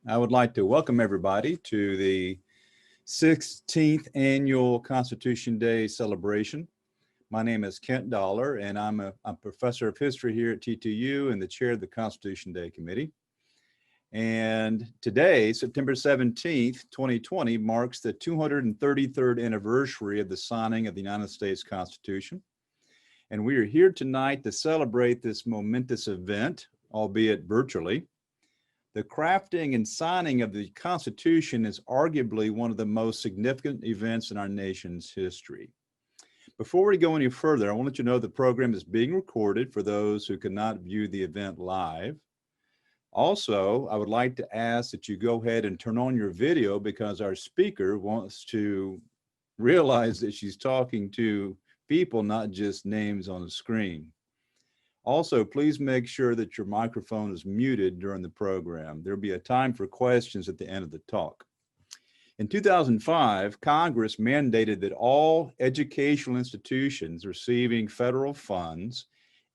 I would like to welcome everybody to the 16th Annual Constitution Day celebration. My name is Kent Dollar, and I'm a professor of history here at TTU and the chair of the Constitution Day Committee. And today, September 17th, 2020, marks the 233rd anniversary of the signing of the United States Constitution. And we are here tonight to celebrate this momentous event, albeit virtually. The crafting and signing of the Constitution is arguably one of the most significant events in our nation's history. Before we go any further, I want to let you know the program is being recorded for those who cannot view the event live. Also, I would like to ask that you go ahead and turn on your video because our speaker wants to realize that she's talking to people, not just names on the screen. Also, please make sure that your microphone is muted during the program. There'll be a time for questions at the end of the talk. In 2005, Congress mandated that all educational institutions receiving federal funds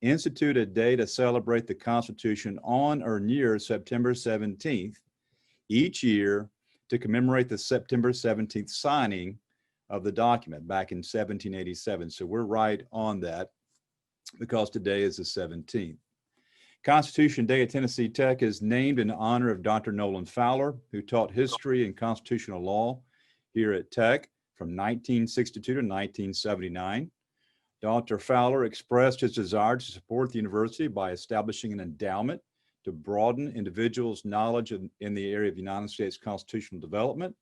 institute a day to celebrate the Constitution on or near September 17th each year to commemorate the September 17th signing of the document back in 1787. So we're right on that, because today is the 17th. Constitution Day at Tennessee Tech is named in honor of Dr. Nolan Fowler, who taught history and constitutional law here at Tech from 1962 to 1979. Dr. Fowler expressed his desire to support the university by establishing an endowment to broaden individuals' knowledge in the area of United States constitutional development,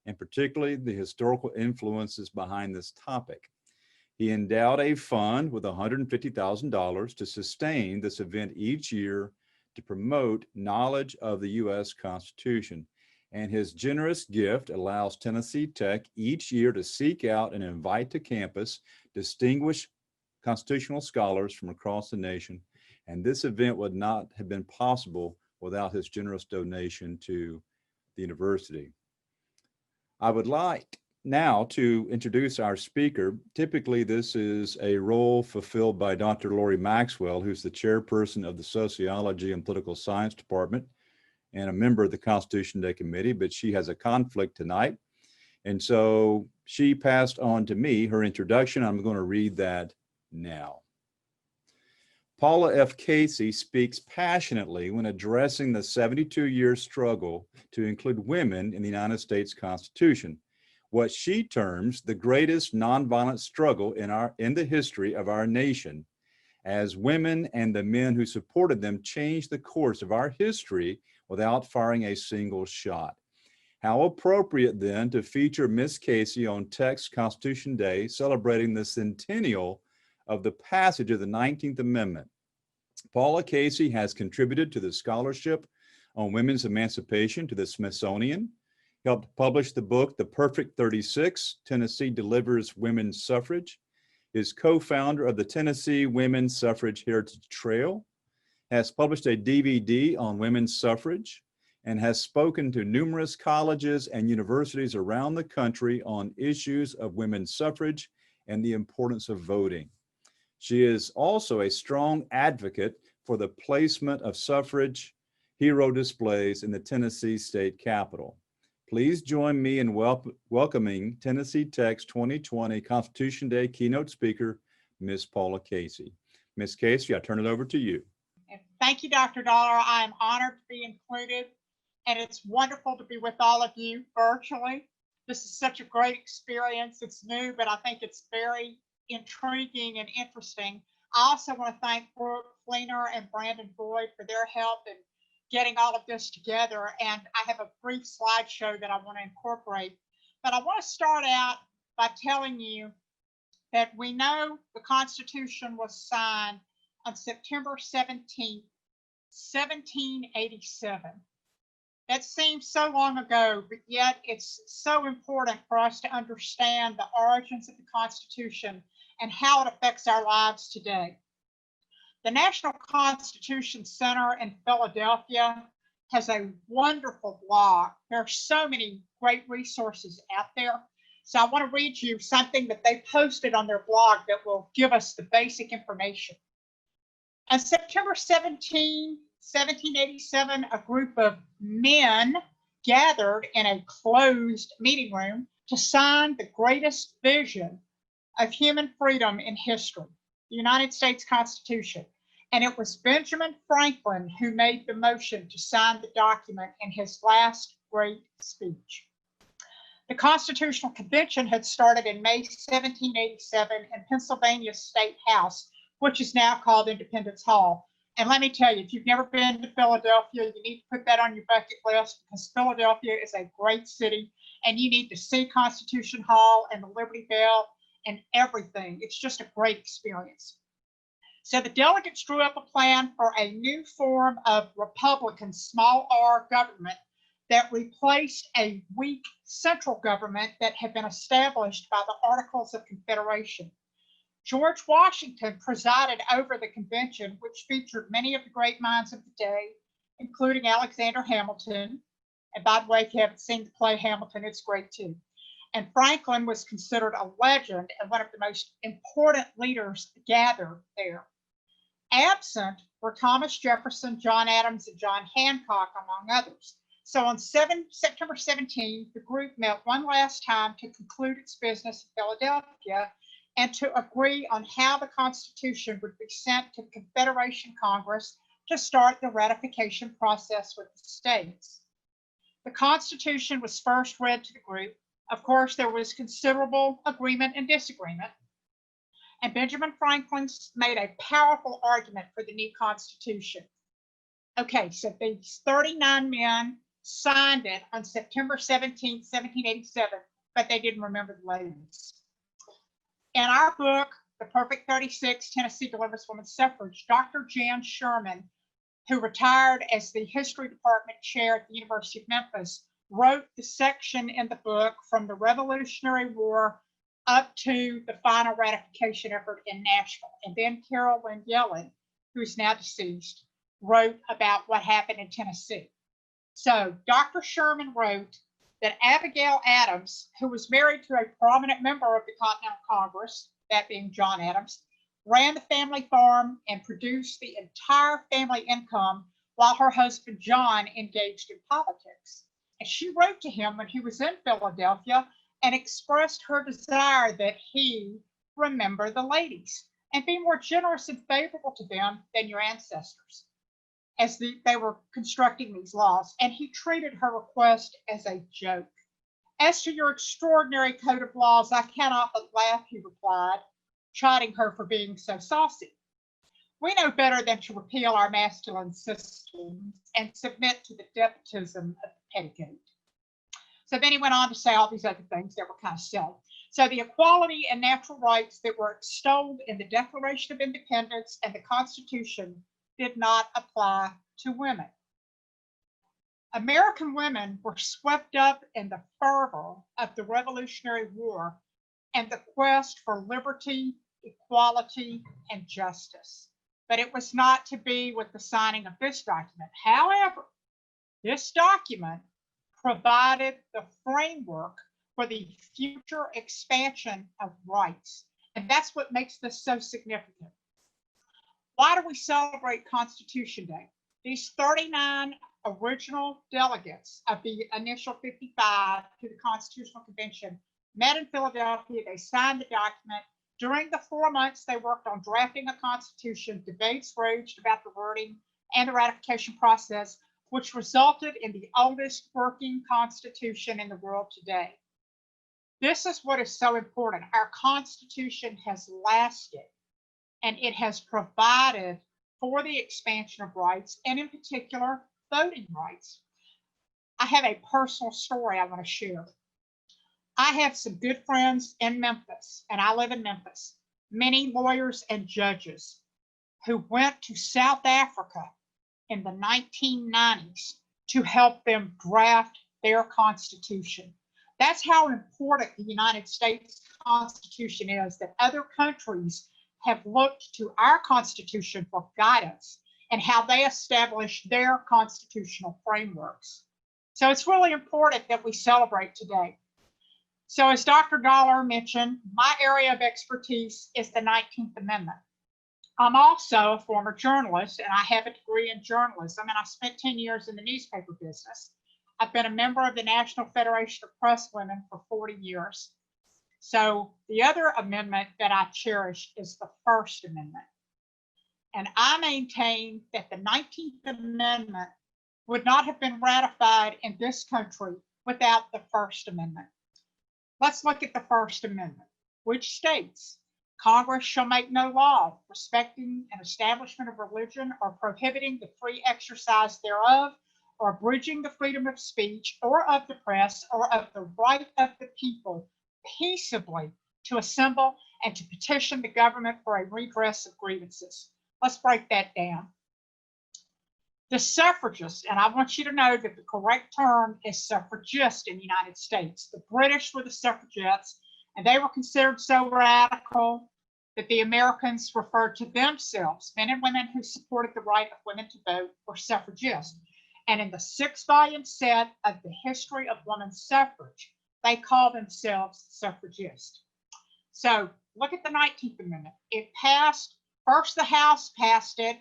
and particularly the historical influences behind this topic. He endowed a fund with $150,000 to sustain this event each year to promote knowledge of the U.S. Constitution. And his generous gift allows Tennessee Tech each year to seek out and invite to campus distinguished constitutional scholars from across the nation. And this event would not have been possible without his generous donation to the university. I would like now to introduce our speaker. Typically, this is a role fulfilled by Dr. Lori Maxwell, who's the chairperson of the Sociology and Political Science Department and a member of the Constitution Day Committee, but she has a conflict tonight. And so she passed on to me her introduction. I'm going to read that now. Paula F. Casey speaks passionately when addressing the 72-year struggle to include women in the United States Constitution, what she terms the greatest nonviolent struggle in the history of our nation, as women and the men who supported them changed the course of our history without firing a single shot. How appropriate then to feature Ms. Casey on Tech's Constitution Day, celebrating the centennial of the passage of the 19th Amendment. Paula Casey has contributed to the scholarship on women's emancipation to the Smithsonian, helped publish the book, The Perfect 36, Tennessee Delivers Women's Suffrage, is co-founder of the Tennessee Women's Suffrage Heritage Trail, has published a DVD on women's suffrage, and has spoken to numerous colleges and universities around the country on issues of women's suffrage and the importance of voting. She is also a strong advocate for the placement of suffrage hero displays in the Tennessee State Capitol. Please join me in welcoming Tennessee Tech's 2020 Constitution Day keynote speaker, Ms. Paula Casey. Ms. Casey, I turn it over to you. Thank you, Dr. Dollar. I am honored to be included, and it's wonderful to be with all of you virtually. This is such a great experience. It's new, but I think it's very intriguing and interesting. I also want to thank Brooke Fleener and Brandon Boyd for their help in getting all of this together, and I have a brief slideshow that I want to incorporate. But I want to start out by telling you that we know the Constitution was signed on September 17th, 1787. That seems so long ago, but yet it's so important for us to understand the origins of the Constitution and how it affects our lives today. The National Constitution Center in Philadelphia has a wonderful blog. There are so many great resources out there. So I want to read you something that they posted on their blog that will give us the basic information. On September 17, 1787, a group of men gathered in a closed meeting room to sign the greatest vision of human freedom in history, the United States Constitution. And it was Benjamin Franklin who made the motion to sign the document in his last great speech. The Constitutional Convention had started in May 1787 in Pennsylvania's State House, which is now called Independence Hall. And let me tell you, if you've never been to Philadelphia, you need to put that on your bucket list, because Philadelphia is a great city and you need to see Constitution Hall and the Liberty Bell and everything. It's just a great experience. So the delegates drew up a plan for a new form of Republican small r government that replaced a weak central government that had been established by the Articles of Confederation. George Washington presided over the convention, which featured many of the great minds of the day, including Alexander Hamilton. And by the way, if you haven't seen the play Hamilton, it's great too. And Franklin was considered a legend and one of the most important leaders gathered there. Absent were Thomas Jefferson, John Adams, and John Hancock, among others. So on September 17, the group met one last time to conclude its business in Philadelphia and to agree on how the Constitution would be sent to the Confederation Congress to start the ratification process with the states. The Constitution was first read to the group. Of course, there was considerable agreement and disagreement. And Benjamin Franklin made a powerful argument for the new Constitution. Okay, so these 39 men signed it on September 17, 1787, but they didn't remember the ladies. In our book, The Perfect 36, Tennessee Delivers Women's Suffrage, Dr. Jan Sherman, who retired as the history department chair at the University of Memphis, wrote the section in the book from the Revolutionary War up to the final ratification effort in Nashville. And then Carol Lynn Yellen, who is now deceased, wrote about what happened in Tennessee. So Dr. Sherman wrote that Abigail Adams, who was married to a prominent member of the Continental Congress, that being John Adams, ran the family farm and produced the entire family income while her husband John engaged in politics. And she wrote to him when he was in Philadelphia and expressed her desire that he remember the ladies and be more generous and favorable to them than your ancestors as they were constructing these laws. And he treated her request as a joke. As to your extraordinary code of laws, I cannot but laugh, he replied, chiding her for being so saucy. We know better than to repeal our masculine systems and submit to the despotism of the petticoat. So then he went on to say all these other things that were kind of silly. So the equality and natural rights that were extolled in the Declaration of Independence and the Constitution did not apply to women. American women were swept up in the fervor of the Revolutionary War and the quest for liberty, equality, and justice. But it was not to be with the signing of this document. However, this document provided the framework for the future expansion of rights. And that's what makes this so significant. Why do we celebrate Constitution Day? These 39 original delegates of the initial 55 to the Constitutional Convention met in Philadelphia. They signed the document. During the 4 months they worked on drafting a constitution, debates raged about the wording and the ratification process, which resulted in the oldest working constitution in the world today. This is what is so important. Our Constitution has lasted, and it has provided for the expansion of rights, and in particular, voting rights. I have a personal story I want to share. I have some good friends in Memphis, and I live in Memphis, many lawyers and judges who went to South Africa in the 1990s to help them draft their Constitution. That's how important the United States Constitution is, that other countries have looked to our Constitution for guidance and how they establish their constitutional frameworks. So it's really important that we celebrate today. So as Dr. Dollar mentioned, my area of expertise is the 19th Amendment. I'm also a former journalist, and I have a degree in journalism, and I spent 10 years in the newspaper business. I've been a member of the National Federation of Press Women for 40 years. So the other amendment that I cherish is the First Amendment. And I maintain that the 19th Amendment would not have been ratified in this country without the First Amendment. Let's look at the First Amendment, which states, Congress shall make no law respecting an establishment of religion or prohibiting the free exercise thereof, or abridging the freedom of speech or of the press or of the right of the people peaceably to assemble and to petition the government for a redress of grievances. Let's break that down. The suffragists, and I want you to know that the correct term is suffragist in the United States. The British were the suffragettes, and they were considered so radical that the Americans referred to themselves, men and women who supported the right of women to vote, were suffragists. And in the 6-volume set of the History of Women's Suffrage, they call themselves suffragists. So look at the 19th Amendment. It passed, first the House passed it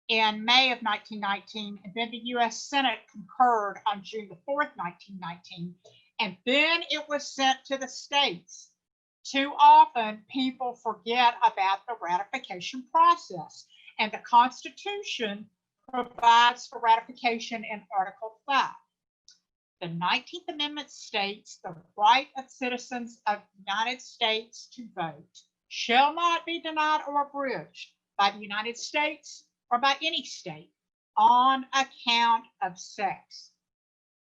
in May of 1919, and then the US Senate concurred on June the 4th, 1919, and then it was sent to the states. Too often people forget about the ratification process, and the Constitution provides for ratification in Article 5. The 19th Amendment states the right of citizens of the United States to vote shall not be denied or abridged by the United States or by any state on account of sex.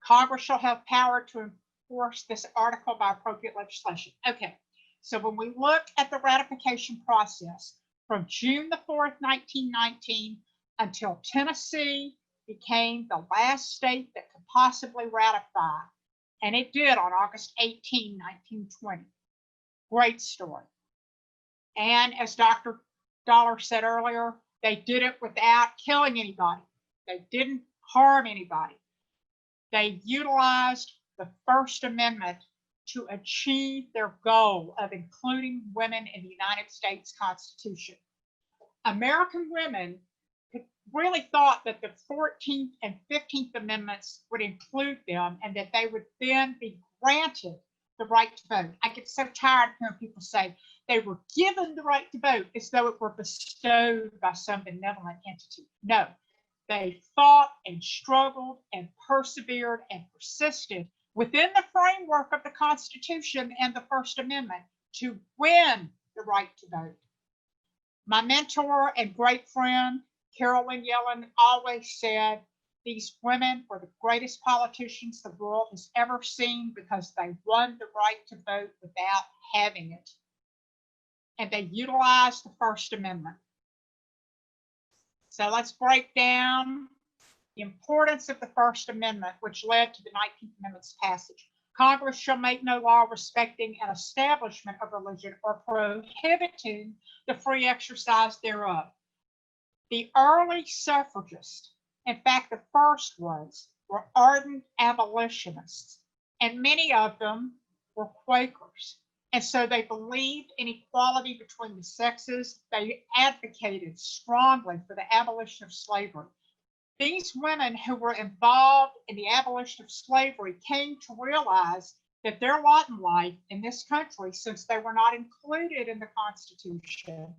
Congress shall have power to enforce this article by appropriate legislation. Okay, so when we look at the ratification process from June the 4th, 1919 until Tennessee became the last state that could possibly ratify, and it did on August 18, 1920. Great story. And as Dr. Dollar said earlier, they did it without killing anybody. They didn't harm anybody. They utilized the First Amendment to achieve their goal of including women in the United States Constitution. American women really thought that the 14th and 15th Amendments would include them and that they would then be granted the right to vote. I get so tired of hearing people say they were given the right to vote as though it were bestowed by some benevolent entity. No, they fought and struggled and persevered and persisted within the framework of the Constitution and the First Amendment to win the right to vote. My mentor and great friend, Carolyn Yellen, always said these women were the greatest politicians the world has ever seen because they won the right to vote without having it. And they utilized the First Amendment. So let's break down the importance of the First Amendment, which led to the 19th Amendment's passage. Congress shall make no law respecting an establishment of religion or prohibiting the free exercise thereof. The early suffragists, in fact, the first ones, were ardent abolitionists, and many of them were Quakers. And so they believed in equality between the sexes. They advocated strongly for the abolition of slavery. These women who were involved in the abolition of slavery came to realize that their lot in life in this country, since they were not included in the Constitution,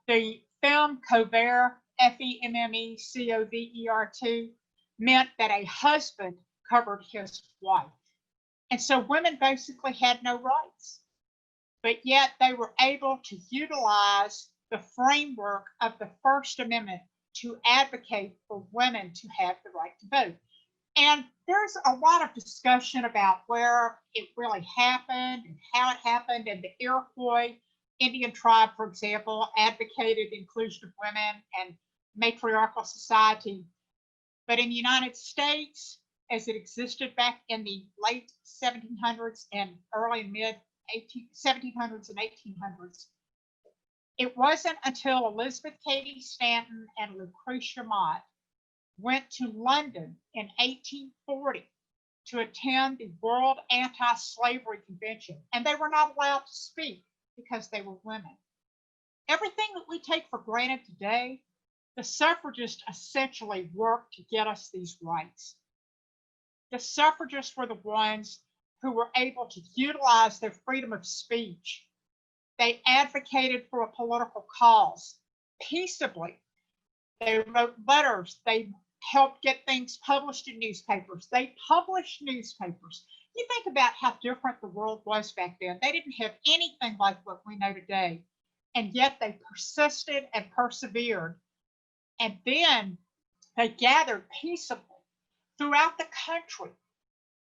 the film Covert, F-E-M-M-E-C-O-V-E-R-T, meant that a husband covered his wife. And so women basically had no rights, but yet they were able to utilize the framework of the First Amendment to advocate for women to have the right to vote. And there's a lot of discussion about where it really happened and how it happened. And the Iroquois Indian tribe, for example, advocated inclusion of women and matriarchal society. But in the United States, as it existed back in the late 1700s and early and mid 1700s and 1800s, it wasn't until Elizabeth Cady Stanton and Lucretia Mott went to London in 1840 to attend the World Anti-Slavery Convention, and they were not allowed to speak because they were women. Everything that we take for granted today, the suffragists essentially worked to get us these rights. the suffragists were the ones who were able to utilize their freedom of speech. They advocated for a political cause peaceably. They wrote letters. They helped get things published in newspapers. They published newspapers. You think about how different the world was back then. They didn't have anything like what we know today. And yet they persisted and persevered. And then they gathered peaceably throughout the country.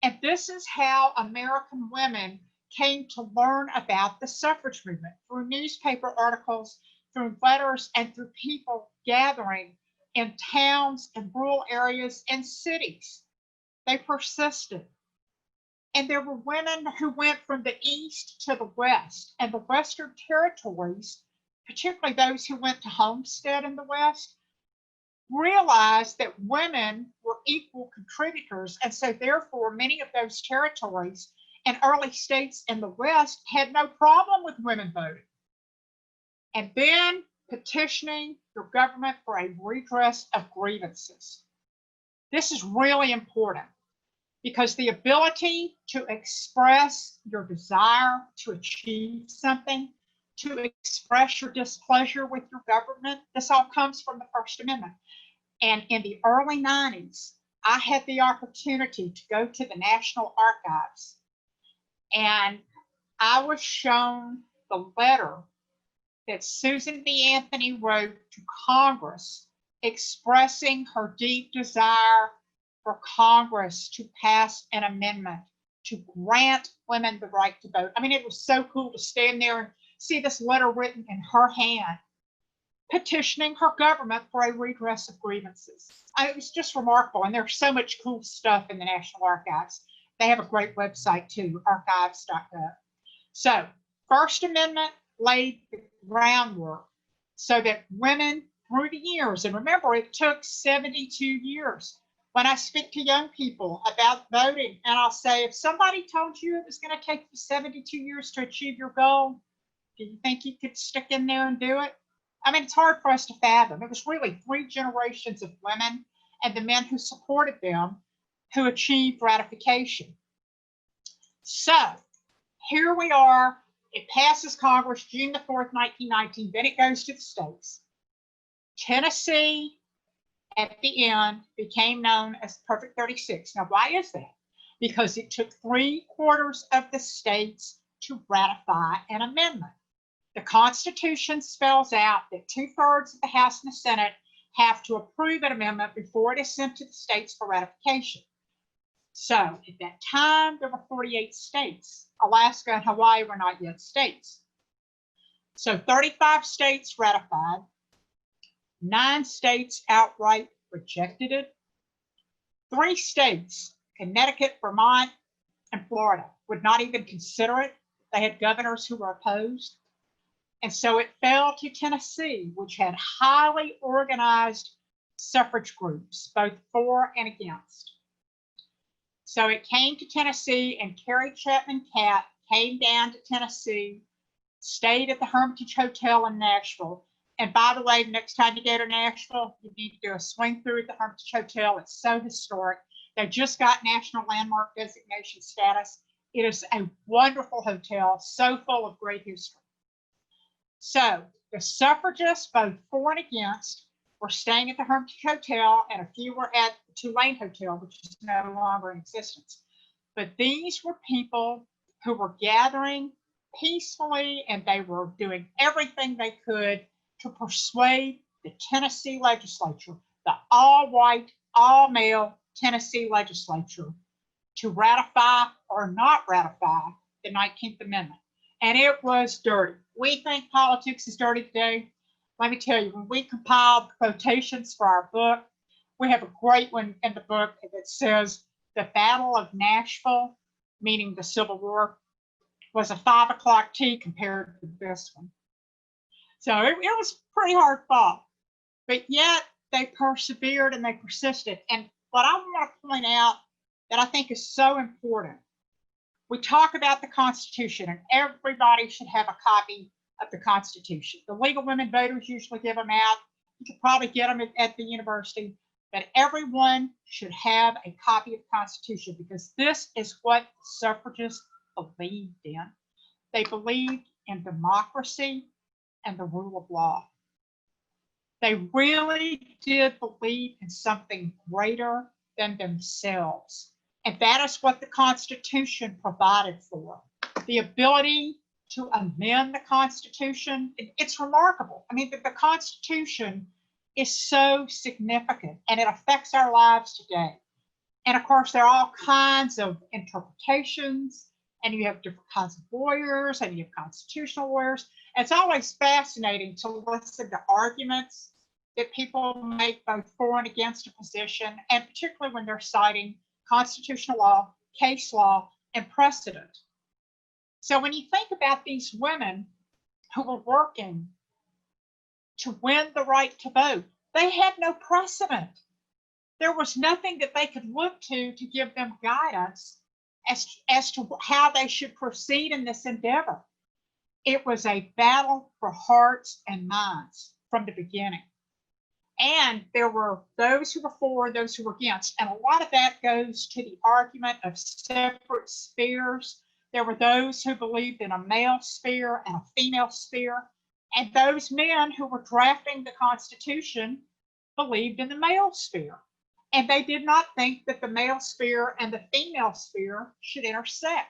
And this is how American women came to learn about the suffrage movement, through newspaper articles, through letters, and through people gathering in towns and rural areas and cities. They persisted. And there were women who went from the East to the West, and the Western territories, particularly those who went to homestead in the West, realized that women were equal contributors. And so therefore, many of those territories and early states in the West had no problem with women voting. And then petitioning your government for a redress of grievances. This is really important because the ability to express your desire to achieve something, to express your displeasure with your government, this all comes from the First Amendment. And in the early 90s, I had the opportunity to go to the National Archives, and I was shown the letter that Susan B. Anthony wrote to Congress expressing her deep desire for Congress to pass an amendment to grant women the right to vote. I mean, it was so cool to stand there and see this letter written in her hand, petitioning her government for a redress of grievances. It was just remarkable. And there's so much cool stuff in the National Archives. They have a great website too, archives.gov. So, First Amendment laid the groundwork so that women through the years, and remember, it took 72 years. When I speak to young people about voting, and I'll say, if somebody told you it was going to take you 72 years to achieve your goal, do you think you could stick in there and do it? I mean, it's hard for us to fathom. It was really 3 generations of women and the men who supported them who achieved ratification. So here we are. It passes Congress June the 4th, 1919. Then it goes to the states. Tennessee, at the end, became known as Perfect 36. Now, why is that? Because it took 3/4 of the states to ratify an amendment. The Constitution spells out that 2/3 of the House and the Senate have to approve an amendment before it is sent to the states for ratification. So at that time, there were 48 states. Alaska and Hawaii were not yet states. So 35 states ratified. 9 states outright rejected it. 3 states, Connecticut, Vermont, and Florida, would not even consider it. They had governors who were opposed. And so it fell to Tennessee, which had highly organized suffrage groups, both for and against. So it came to Tennessee, and Carrie Chapman Catt came down to Tennessee, stayed at the Hermitage Hotel in Nashville. And by the way, the next time you go to Nashville, you need to do a swing through at the Hermitage Hotel. It's so historic. They just got National Landmark designation status. It is a wonderful hotel, so full of great history. So the suffragists, both for and against, were staying at the Hermitage Hotel, and a few were at the Tulane Hotel, which is no longer in existence. But these were people who were gathering peacefully, and they were doing everything they could to persuade the Tennessee legislature, the all-white, all-male Tennessee legislature, to ratify or not ratify the 19th Amendment. And it was dirty. We think politics is dirty today. Let me tell you, when we compiled quotations for our book, we have a great one in the book that says the Battle of Nashville, meaning the Civil War, was a 5 o'clock tea compared to this one. So it was pretty hard fought, but yet they persevered and they persisted. And what I want to point out that I think is so important, we talk about the Constitution, and everybody should have a copy of the Constitution. The League of Women Voters usually give them out. You could probably get them at the university. that everyone should have a copy of the Constitution because this is what suffragists believed in. They believed in democracy and the rule of law. They really did believe in something greater than themselves. And that is what the Constitution provided for. The ability to amend the Constitution, it's remarkable. I mean, the Constitution is so significant and it affects our lives today. And of course, there are all kinds of interpretations, and you have different kinds of lawyers, and you have constitutional lawyers. And it's always fascinating to listen to arguments that people make both for and against a position, and particularly when they're citing constitutional law, case law, and precedent. So when you think about these women who were working to win the right to vote, they had no precedent. There was nothing that they could look to give them guidance as to how they should proceed in this endeavor. It was a battle for hearts and minds from the beginning. And there were those who were for, those who were against. And a lot of that goes to the argument of separate spheres. There were those who believed in a male sphere and a female sphere. And those men who were drafting the Constitution believed in the male sphere. And they did not think that the male sphere and the female sphere should intersect.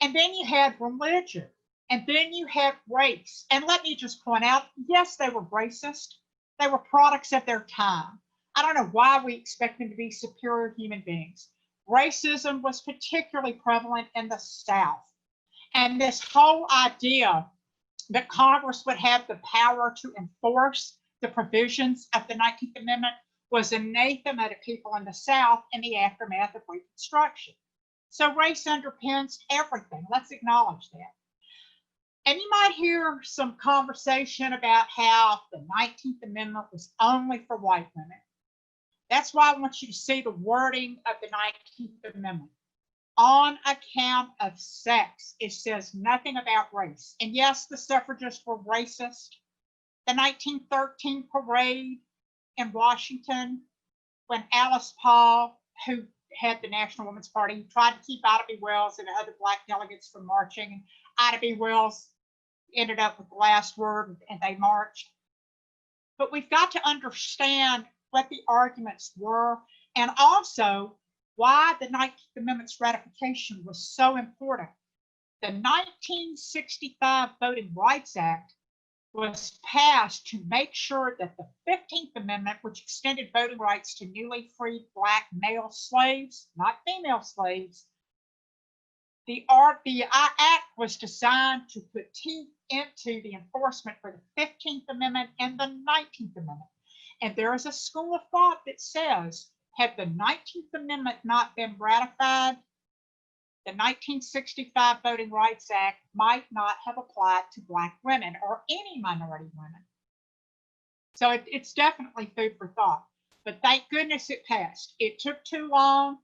And then you had religion. And then you had race. And let me just point out, yes, they were racist. They were products of their time. I don't know why we expect them to be superior human beings. Racism was particularly prevalent in the South. And this whole idea that Congress would have the power to enforce the provisions of the 19th Amendment was anathema to people in the South in the aftermath of Reconstruction. So race underpins everything. Let's acknowledge that. And you might hear some conversation about how the 19th Amendment was only for white women. That's why I want you to see the wording of the 19th Amendment. On account of sex, it says nothing about race. And yes, the suffragists were racist. The 1913 parade in Washington, when Alice Paul, who had the National Women's Party, tried to keep Ida B. Wells and other Black delegates from marching, and Ida B. Wells ended up with the last word and they marched. But we've got to understand what the arguments were and also why the 19th Amendment's ratification was so important. The 1965 Voting Rights Act was passed to make sure that the 15th Amendment, which extended voting rights to newly freed Black male slaves, not female slaves, the act was designed to put teeth into the enforcement for the 15th Amendment and the 19th Amendment. And there is a school of thought that says, had the 19th Amendment not been ratified, the 1965 Voting Rights Act might not have applied to Black women or any minority women. So it's definitely food for thought. But thank goodness it passed. It took too long.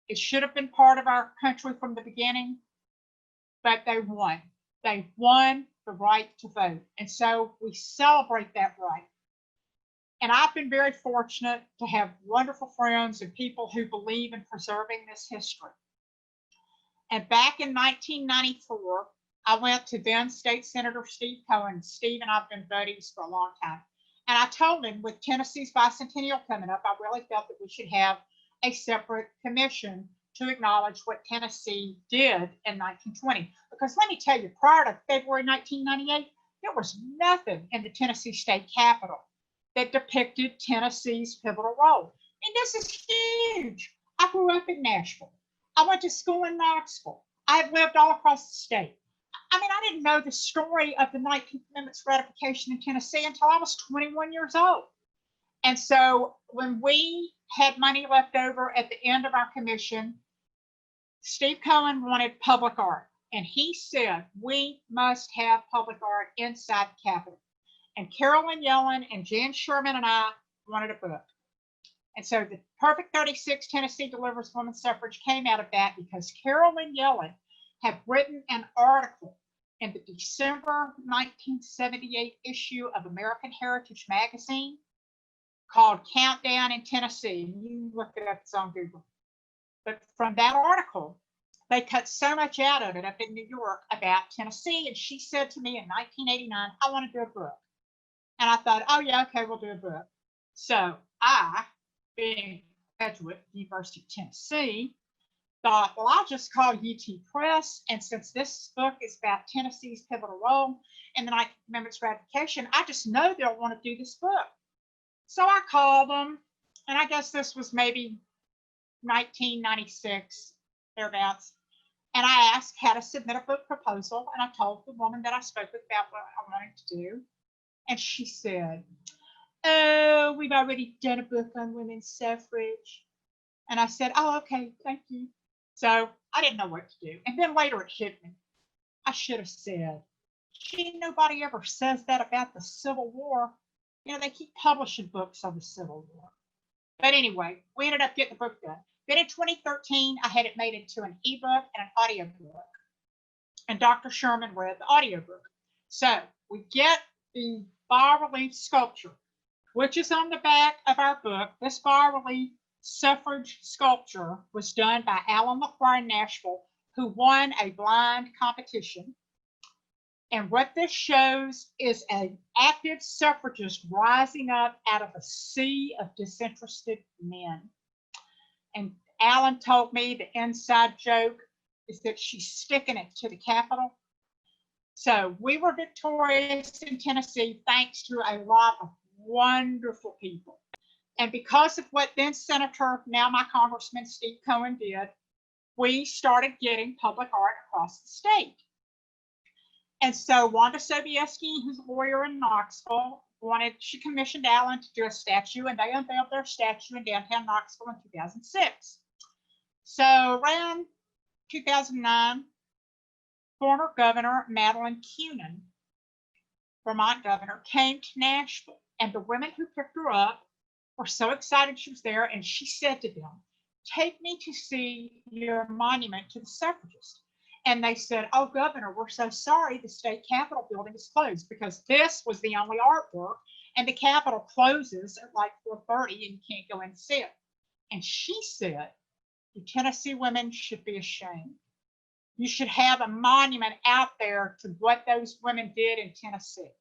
It should have been part of our country from the beginning, but they won. They won the right to vote. And so we celebrate that right. And I've been very fortunate to have wonderful friends and people who believe in preserving this history. And back in 1994, I went to then State Senator Steve Cohen. Steve and I have been buddies for a long time. And I told him with Tennessee's bicentennial coming up, I really felt that we should have a separate commission to acknowledge what Tennessee did in 1920. Because let me tell you, prior to February 1998, there was nothing in the Tennessee state capitol that depicted Tennessee's pivotal role. And this is huge. I grew up in Nashville. I went to school in Knoxville. I have lived all across the state. I mean, I didn't know the story of the 19th Amendment's ratification in Tennessee until I was 21 years old. And so when we had money left over at the end of our commission, Steve Cohen wanted public art. And he said, we must have public art inside the Capitol. And Carolyn Yellen and Jan Sherman and I wanted a book. And so the Perfect 36 Tennessee Delivers Women's Suffrage came out of that because Carolyn Yellen had written an article in the December 1978 issue of American Heritage magazine called Countdown in Tennessee. You look it up, it's on Google. But from that article, they cut so much out of it up in New York about Tennessee. And she said to me in 1989, I want to do a book. And I thought, oh, yeah, okay, we'll do a book. So I, being a graduate of the University of Tennessee, thought, well, I'll just call UT Press. And since this book is about Tennessee's pivotal role in the 19th Amendment's ratification, I just know they'll want to do this book. So I called them, and I guess this was maybe 1996, thereabouts. And I asked how to submit a book proposal, and I told the woman that I spoke with about what I wanted to do. And she said, oh, we've already done a book on women's suffrage. And I said, oh, okay, thank you. So I didn't know what to do. And then later it hit me. I should have said, gee, nobody ever says that about the Civil War. You know, they keep publishing books on the Civil War. But anyway, we ended up getting the book done. Then in 2013, I had it made into an ebook and an audiobook. And Dr. Sherman read the audiobook. So we get the bas-relief sculpture, which is on the back of our book. This bas-relief suffrage sculpture was done by Alan LaCroix in Nashville, who won a blind competition. And what this shows is an active suffragist rising up out of a sea of disinterested men. And Alan told me the inside joke is that she's sticking it to the Capitol. So we were victorious in Tennessee thanks to a lot of wonderful people. And because of what then Senator, now my Congressman Steve Cohen did, we started getting public art across the state. And so Wanda Sobieski, who's a lawyer in Knoxville, she commissioned Alan to do a statue, and they unveiled their statue in downtown Knoxville in 2006. So around 2009, former Governor Madeline Kunin, Vermont governor, came to Nashville, and the women who picked her up were so excited she was there, and she said to them, take me to see your monument to the suffragists. And they said, oh, Governor, we're so sorry the state Capitol building is closed, because this was the only artwork, and the Capitol closes at like 4:30 and you can't go in and see it. And she said, the Tennessee women should be ashamed. You should have a monument out there to what those women did in Tennessee.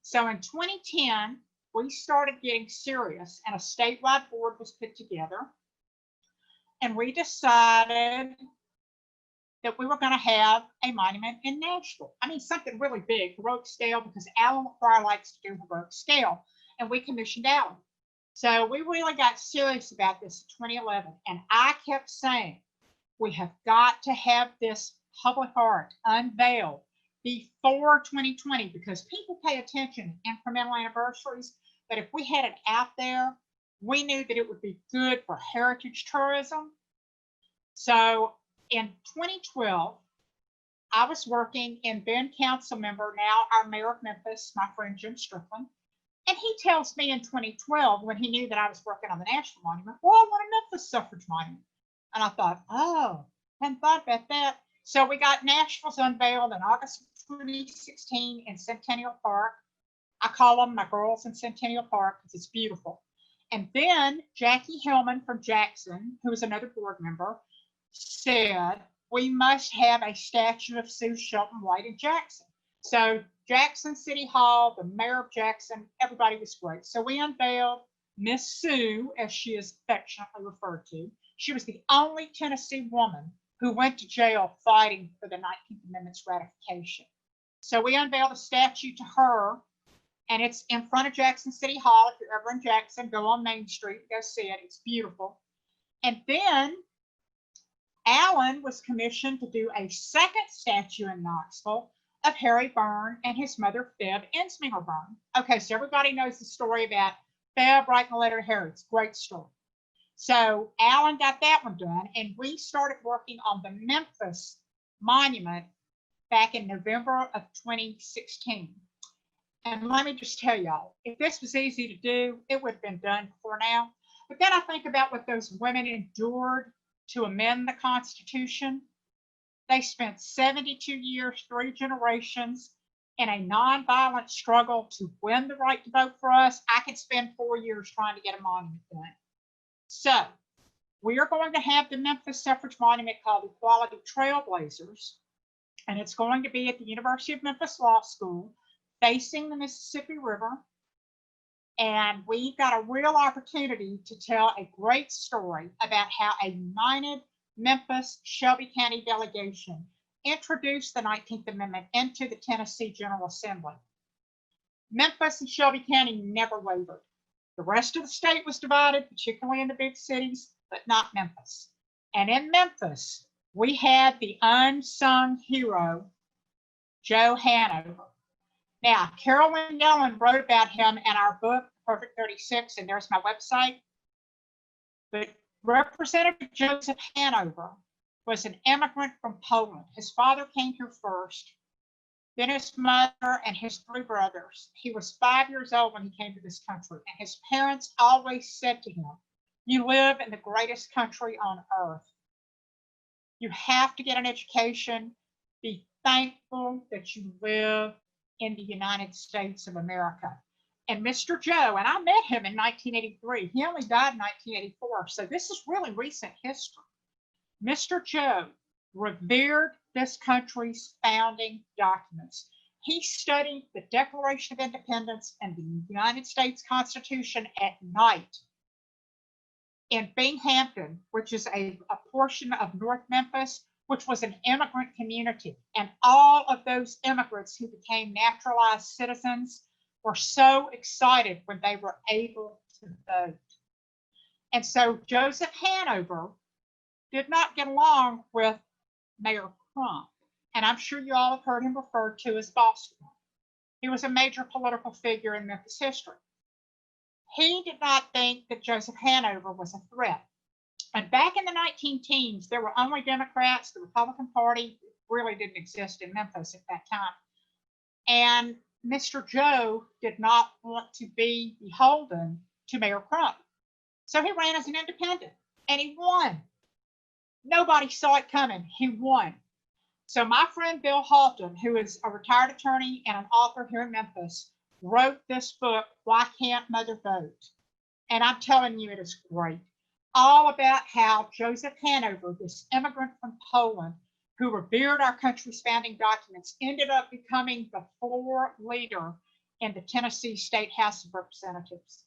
So in 2010, we started getting serious, and a statewide board was put together. And we decided that we were going to have a monument in Nashville. I mean, something really big, heroic scale, because Alan LaCroix likes to do heroic scale, and we commissioned Alan. So we really got serious about this in 2011, and I kept saying, we have got to have this public art unveiled before 2020, because people pay attention to incremental anniversaries, but if we had it out there, we knew that it would be good for heritage tourism. So in 2012, I was working, and then council member, now our mayor of Memphis, my friend Jim Strickland, and he tells me in 2012, when he knew that I was working on the National Monument, well, I want a Memphis suffrage monument. And I thought, oh, I hadn't thought about that. So we got Nashville's unveiled in August of 2016 in Centennial Park. I call them my girls in Centennial Park because it's beautiful. And then Jackie Hillman from Jackson, who is another board member, said, we must have a statue of Sue Shelton White in Jackson. So Jackson City Hall, the mayor of Jackson, everybody was great. So we unveiled Miss Sue, as she is affectionately referred to. She was the only Tennessee woman who went to jail fighting for the 19th Amendment's ratification. So we unveiled a statue to her, and it's in front of Jackson City Hall. If you're ever in Jackson, go on Main Street, go see it. It's beautiful. And then Alan was commissioned to do a second statue in Knoxville of Harry Byrne and his mother, Feb Ensminger Byrne. Okay, so everybody knows the story about Feb writing a letter to Harry. It's a great story. So Alan got that one done, and we started working on the Memphis monument back in November of 2016. And let me just tell y'all, if this was easy to do, it would have been done before now. But then I think about what those women endured to amend the Constitution. They spent 72 years, 3 generations, in a nonviolent struggle to win the right to vote for us, I could spend 4 years trying to get a monument done. So we are going to have the Memphis Suffrage Monument called Equality Trailblazers, and it's going to be at the University of Memphis Law School facing the Mississippi River. And we got a real opportunity to tell a great story about how a united Memphis Shelby County delegation introduced the 19th Amendment into the Tennessee General Assembly. Memphis and Shelby County never wavered. The rest of the state was divided, particularly in the big cities, but not Memphis. And in Memphis, we had the unsung hero, Joe Hanover. Now, Carolyn Yellen wrote about him in our book, Perfect 36, and there's my website. But Representative Joseph Hanover was an immigrant from Poland. His father came here first, then his mother and his 3 brothers. He was 5 years old when he came to this country, and his parents always said to him, "You live in the greatest country on earth. You have to get an education. Be thankful that you live in the United States of America." And Mr. Joe, and I met him in 1983. He only died in 1984, so this is really recent history. Mr. Joe revered this country's founding documents. He studied the Declaration of Independence and the United States Constitution at night in Binghamton, which is a portion of North Memphis, which was an immigrant community. And all of those immigrants who became naturalized citizens were so excited when they were able to vote. And so Joseph Hanover did not get along with Mayor Crump. And I'm sure you all have heard him referred to as Boss Crump. He was a major political figure in Memphis history. He did not think that Joseph Hanover was a threat. And back in the 19-teens, there were only Democrats. The Republican Party really didn't exist in Memphis at that time. And Mr. Joe did not want to be beholden to Mayor Crump. So he ran as an independent, and he won. Nobody saw it coming. He won. So my friend Bill Halton, who is a retired attorney and an author here in Memphis, wrote this book, Why Can't Mother Vote? And I'm telling you, it is great. All about how Joseph Hanover, this immigrant from Poland, who revered our country's founding documents, ended up becoming the floor leader in the Tennessee State House of Representatives.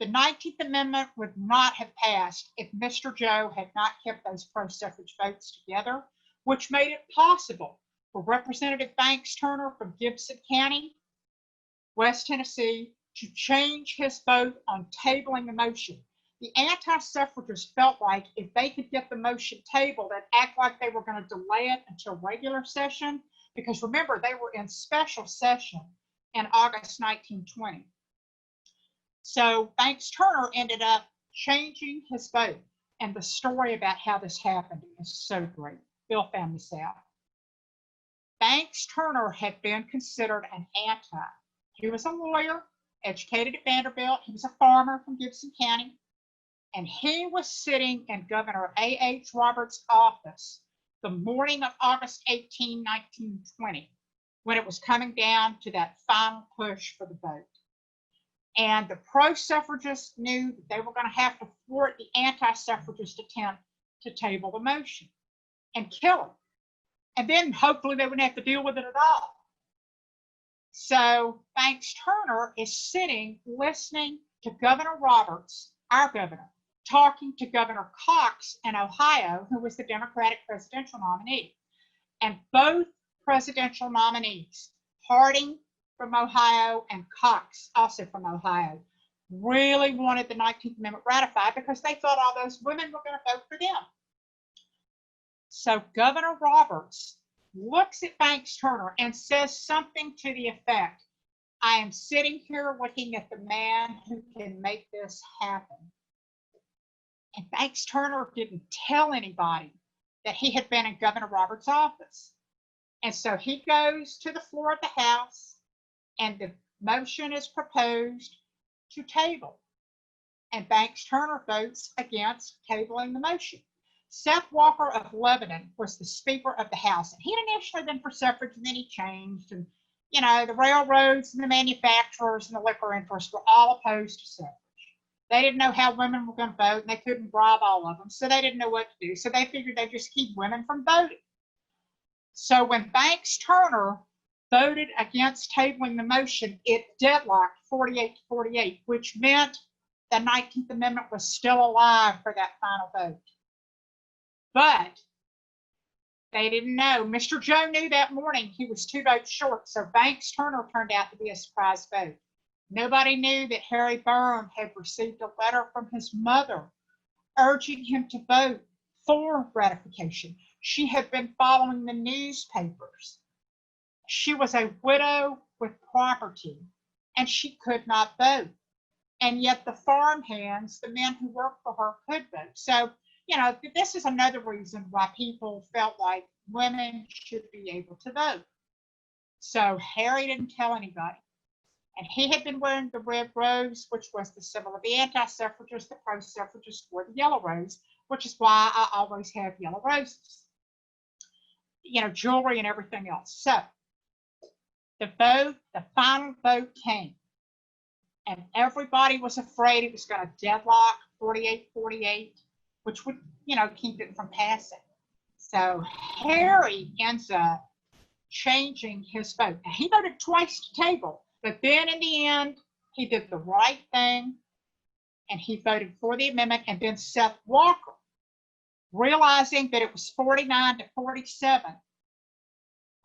The 19th Amendment would not have passed if Mr. Joe had not kept those pro-suffrage votes together, which made it possible for Representative Banks Turner from Gibson County, West Tennessee, to change his vote on tabling the motion. The anti-suffragists felt like if they could get the motion tabled and act like they were going to delay it until regular session, because remember, they were in special session in August 1920. So Banks Turner ended up changing his vote. And the story about how this happened is so great. Bill found this out. Banks Turner had been considered an anti. He was a lawyer, educated at Vanderbilt. He was a farmer from Gibson County. And he was sitting in Governor A.H. Roberts' office the morning of August 18, 1920, when it was coming down to that final push for the vote. And the pro-suffragists knew that they were going to have to thwart the anti-suffragist attempt to table the motion and kill him. And then hopefully they wouldn't have to deal with it at all. So Banks Turner is sitting, listening to Governor Roberts, our governor, talking to Governor Cox in Ohio, who was the Democratic presidential nominee. And both presidential nominees, Harding from Ohio and Cox, also from Ohio, really wanted the 19th Amendment ratified because they thought all those women were going to vote for them. So Governor Roberts looks at Banks Turner and says something to the effect, "I am sitting here looking at the man who can make this happen." And Banks Turner didn't tell anybody that he had been in Governor Roberts' office. And so he goes to the floor of the House, and the motion is proposed to table. And Banks Turner votes against tabling the motion. Seth Walker of Lebanon was the Speaker of the House. And he had initially been for suffrage, and then he changed. And the railroads and the manufacturers and the liquor interests were all opposed to suffrage. They didn't know how women were going to vote, and they couldn't bribe all of them, so they didn't know what to do. So they figured they'd just keep women from voting. So when Banks Turner voted against tabling the motion, it deadlocked 48-48, which meant the 19th Amendment was still alive for that final vote. But they didn't know. Mr. Joe knew that morning he was 2 votes short, so Banks Turner turned out to be a surprise vote. Nobody knew that Harry Burham had received a letter from his mother urging him to vote for ratification. She had been following the newspapers. She was a widow with property, and she could not vote. And yet the farmhands, the men who worked for her, could vote. So, this is another reason why people felt like women should be able to vote. So Harry didn't tell anybody. And he had been wearing the red rose, which was the symbol of the anti-suffragists, the pro-suffragists wore the yellow rose, which is why I always have yellow roses, jewelry and everything else. So the final vote came, and everybody was afraid it was going to deadlock 48-48, which would, keep it from passing. So Harry ends up changing his vote. Now, he voted twice to table, but then in the end, he did the right thing, and he voted for the amendment. And then Seth Walker, realizing that it was 49-47,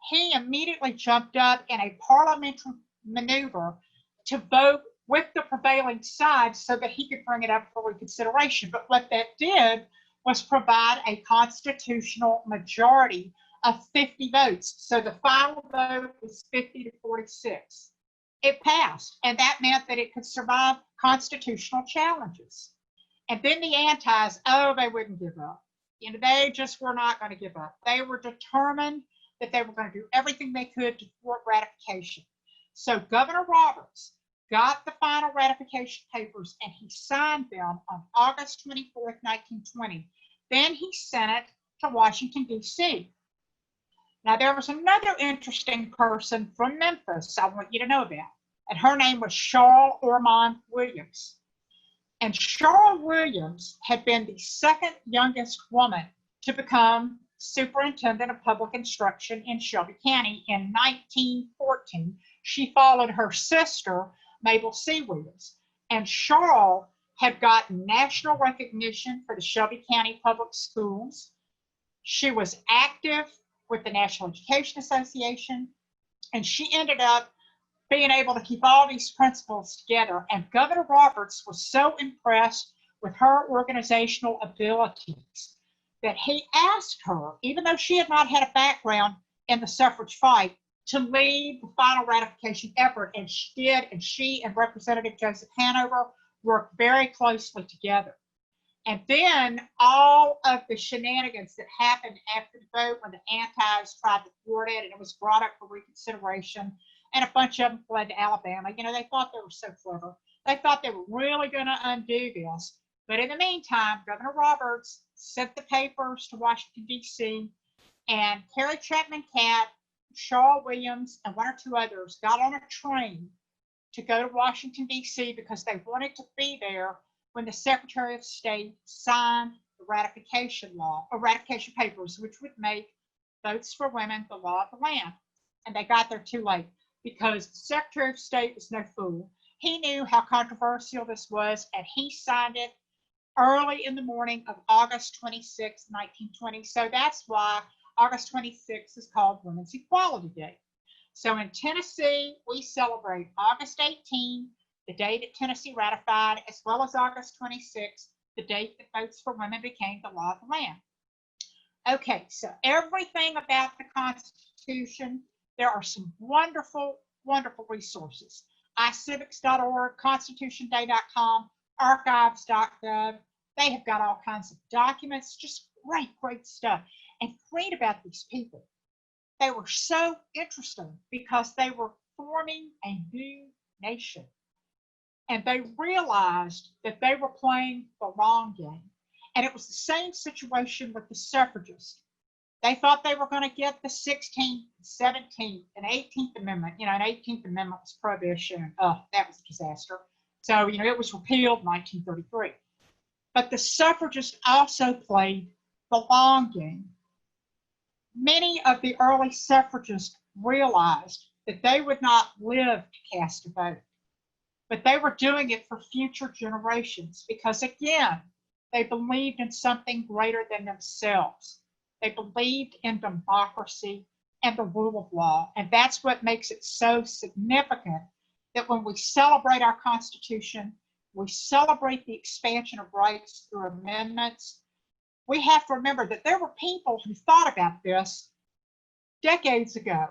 he immediately jumped up in a parliamentary maneuver to vote with the prevailing side so that he could bring it up for reconsideration. But what that did was provide a constitutional majority of 50 votes. So the final vote was 50-46. It passed, and that meant that it could survive constitutional challenges. And then the antis, they wouldn't give up. They just were not going to give up. They were determined that they were going to do everything they could to thwart ratification. So Governor Roberts got the final ratification papers, and he signed them on August 24th, 1920. Then he sent it to Washington, D.C. Now, there was another interesting person from Memphis I want you to know about, and her name was Charlotte Ormond Williams. And Charlotte Williams had been the second youngest woman to become superintendent of public instruction in Shelby County in 1914. She followed her sister, Mabel C. Williams. And Charlotte had gotten national recognition for the Shelby County Public Schools. She was active with the National Education Association, and she ended up being able to keep all these principles together. And Governor Roberts was so impressed with her organizational abilities that he asked her, even though she had not had a background in the suffrage fight, to lead the final ratification effort, and she did, and she and Representative Joseph Hanover worked very closely together. And then all of the shenanigans that happened after the vote when the antis tried to thwart it, and it was brought up for reconsideration, and a bunch of them fled to Alabama. They thought they were so clever. They thought they were really going to undo this. But in the meantime, Governor Roberts sent the papers to Washington, D.C., and Carrie Chapman Catt, Shaw Williams, and one or two others got on a train to go to Washington, D.C. because they wanted to be there when the Secretary of State signed the ratification papers, which would make votes for women the law of the land. And they got there too late because the Secretary of State was no fool. He knew how controversial this was, and he signed it early in the morning of August 26, 1920. So that's why August 26 is called Women's Equality Day. So in Tennessee, we celebrate August 18, the day that Tennessee ratified, as well as August 26, the date that votes for women became the law of the land. Okay, so everything about the Constitution, there are some wonderful, wonderful resources. iCivics.org, constitutionday.com, archives.gov. They have got all kinds of documents, just great, great stuff. And read about these people. They were so interesting because they were forming a new nation. And they realized that they were playing the long game. And it was the same situation with the suffragists. They thought they were going to get the 16th, 17th, and 18th Amendment. You know, an 18th Amendment was prohibition. Oh, that was a disaster. So, you know, it was repealed in 1933. But the suffragists also played the long game. Many of the early suffragists realized that they would not live to cast a vote, but they were doing it for future generations because, again, they believed in something greater than themselves. They believed in democracy and the rule of law. And that's what makes it so significant that when we celebrate our Constitution, we celebrate the expansion of rights through amendments. We have to remember that there were people who thought about this decades ago,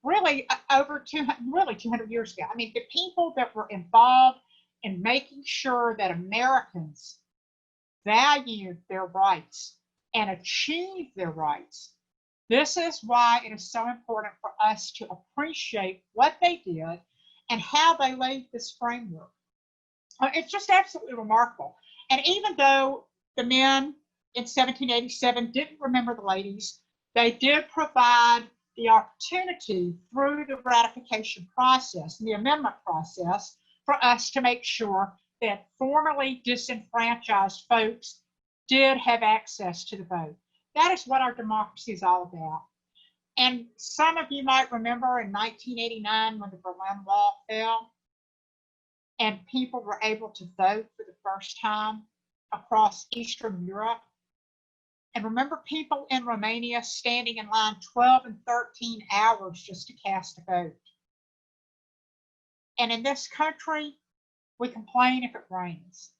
really over 200 years ago. I mean, the people that were involved in making sure that Americans valued their rights and achieved their rights. This is why it is so important for us to appreciate what they did and how they laid this framework. It's just absolutely remarkable. And even though the men in 1787 didn't remember the ladies, they did provide the opportunity through the ratification process and the amendment process for us to make sure that formerly disenfranchised folks did have access to the vote. That is what our democracy is all about. And some of you might remember in 1989 when the Berlin Wall fell and people were able to vote for the first time across Eastern Europe. And remember people in Romania standing in line 12 and 13 hours just to cast a vote. And in this country, we complain if it rains.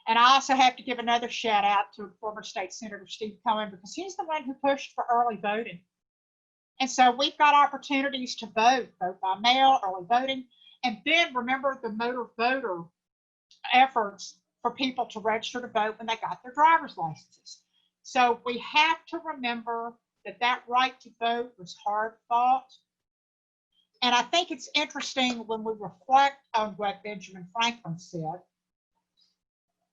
And I also have to give another shout out to former State Senator Steve Cohen because he's the one who pushed for early voting. And so we've got opportunities to vote by mail, early voting, and then remember the motor voter efforts for people to register to vote when they got their driver's licenses. So we have to remember that that right to vote was hard fought. And I think it's interesting when we reflect on what Benjamin Franklin said.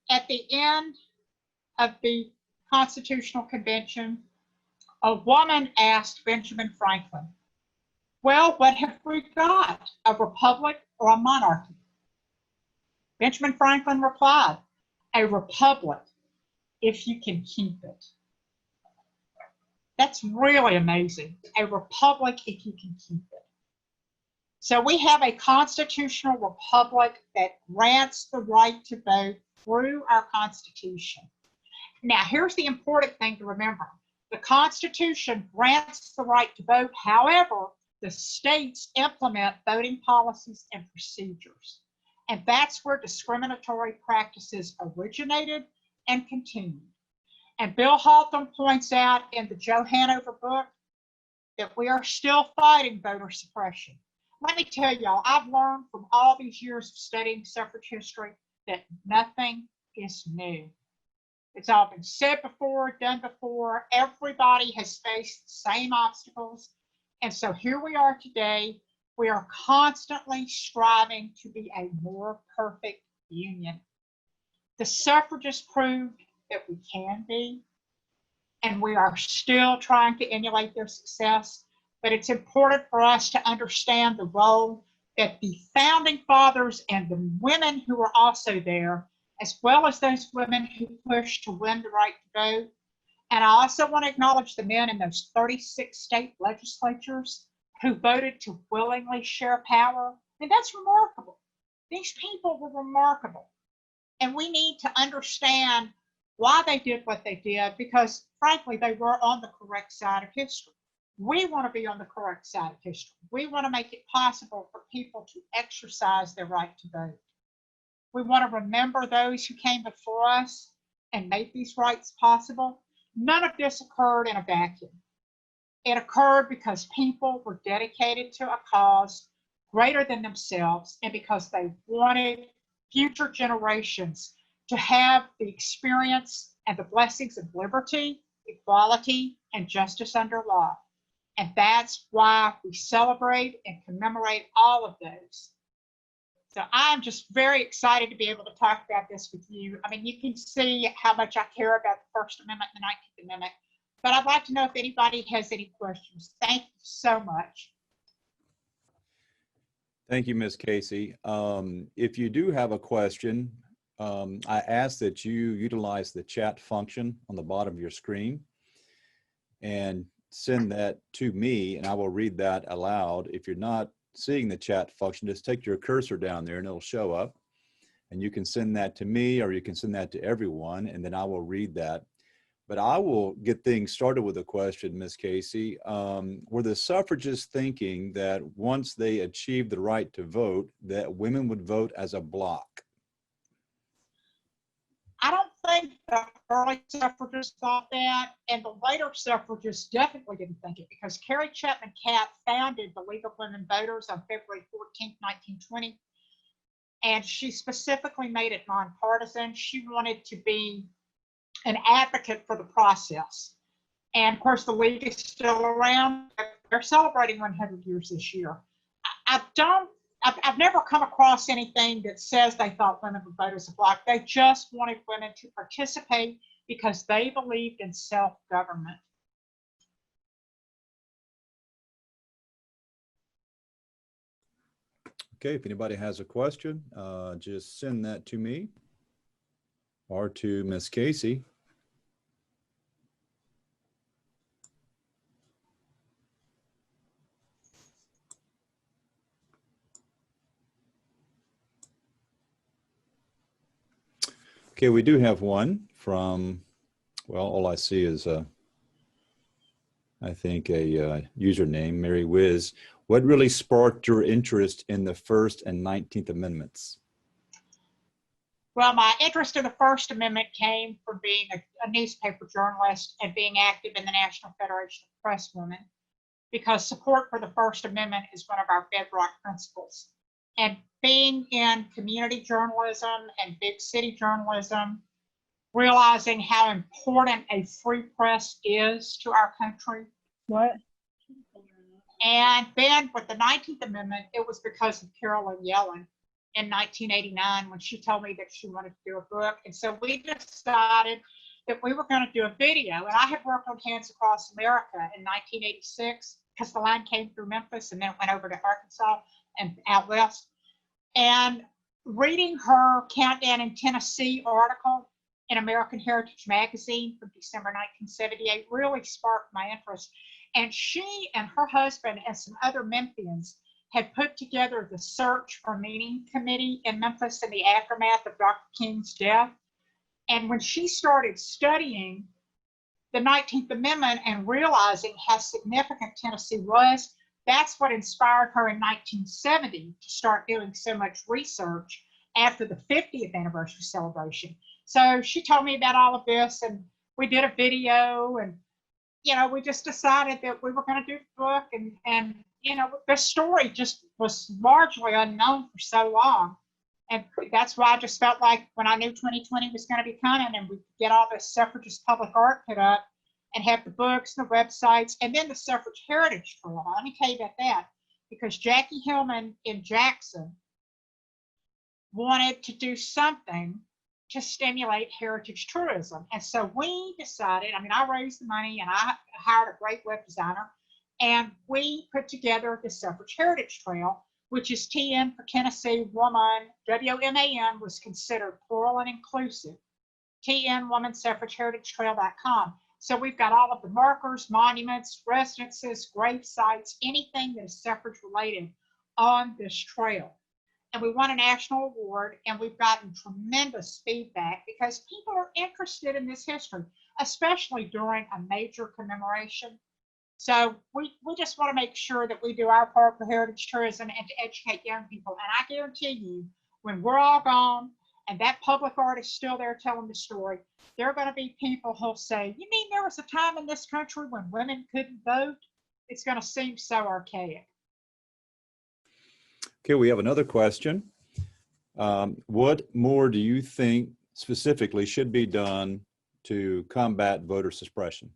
At the end of the Constitutional Convention, a woman asked Benjamin Franklin, well, what have we got, a republic or a monarchy? Benjamin Franklin replied, a republic, if you can keep it. That's really amazing, a republic if you can keep it. So we have a constitutional republic that grants the right to vote through our Constitution. Now, here's the important thing to remember. The Constitution grants the right to vote. However, the states implement voting policies and procedures. And that's where discriminatory practices originated and continued. And Bill Haltom points out in the Joe Hanover book that we are still fighting voter suppression. Let me tell y'all, I've learned from all these years of studying suffrage history that nothing is new. It's all been said before, done before. Everybody has faced the same obstacles. And so here we are today. We are constantly striving to be a more perfect union. The suffragists proved that we can be, and we are still trying to emulate their success. But it's important for us to understand the role that the founding fathers and the women who were also there, as well as those women who pushed to win the right to vote. And I also want to acknowledge the men in those 36 state legislatures who voted to willingly share power. And that's remarkable. These people were remarkable. And we need to understand why they did what they did, because frankly, they were on the correct side of history. We want to be on the correct side of history. We want to make it possible for people to exercise their right to vote. We want to remember those who came before us and made these rights possible. None of this occurred in a vacuum. It occurred because people were dedicated to a cause greater than themselves and because they wanted future generations to have the experience and the blessings of liberty, equality, and justice under law. And that's why we celebrate and commemorate all of those. So I'm just very excited to be able to talk about this with you. I mean, you can see how much I care about the First Amendment and the 19th Amendment, But I'd like to know if anybody has any questions. Thank you so much. Thank you, Ms. Casey. If you do have a question, I ask that you utilize the chat function on the bottom of your screen and send that to me, and I will read that aloud. If you're not seeing the chat function, just take your cursor down there and it'll show up. And you can send that to me, or you can send that to everyone, and then I will read that. But I will get things started with a question, Ms. Casey. Were the suffragists thinking that once they achieved the right to vote, that women would vote as a block? I don't think the early suffragists thought that, and the later suffragists definitely didn't think it, because Carrie Chapman Catt founded the League of Women Voters on February 14th, 1920, and she specifically made it nonpartisan. She wanted to be an advocate for the process. And of course, the League is still around. They're celebrating 100 years this year. I've never come across anything that says they thought women would vote as a block. They just wanted women to participate because they believed in self-government. Okay, if anybody has a question, just send that to me or to Ms. Casey. Okay, we do have one from, well, all I see is I think a username, Mary Wiz. What really sparked your interest in the First and 19th Amendments? Well, my interest in the First Amendment came from being a newspaper journalist and being active in the National Federation of Presswomen, because support for the First Amendment is one of our bedrock principles. And being in community journalism and big city journalism, realizing how important a free press is to our country. What? And then with the 19th Amendment, it was because of Carolyn Yellen in 1989 when she told me that she wanted to do a book. And so we decided that we were going to do a video. And I had worked on Hands Across America in 1986 because the line came through Memphis and then it went over to Arkansas and out west. And reading her Countdown in Tennessee article in American Heritage Magazine from December 1978 really sparked my interest. And she and her husband and some other Memphians had put together the Search for Meaning Committee in Memphis in the aftermath of Dr. King's death. And when she started studying the 19th Amendment and realizing how significant Tennessee was, that's what inspired her in 1970 to start doing so much research after the 50th anniversary celebration. So she told me about all of this, and we did a video, and we just decided that we were going to do the book, and the story just was largely unknown for so long. And that's why I just felt like when I knew 2020 was going to be coming and we could get all this suffragist public art put up and have the books and the websites and then the suffrage heritage trail. Let me tell you about that, because Jackie Hillman in Jackson wanted to do something to stimulate heritage tourism. And so we decided, I raised the money and I hired a great web designer, and we put together the Suffrage Heritage Trail, which is TN for Tennessee Woman. WMAN was considered plural and inclusive. TN Woman Suffrage Heritage Trail.com. So we've got all of the markers, monuments, residences, grave sites, anything that is suffrage related on this trail. And we won a national award, and we've gotten tremendous feedback because people are interested in this history, especially during a major commemoration. So we just want to make sure that we do our part for heritage tourism and to educate young people. And I guarantee you, when we're all gone and that public art is still there telling the story, there are going to be people who'll say, you mean there was a time in this country when women couldn't vote? It's going to seem so archaic. Okay, we have another question. What more do you think specifically should be done to combat voter suppression?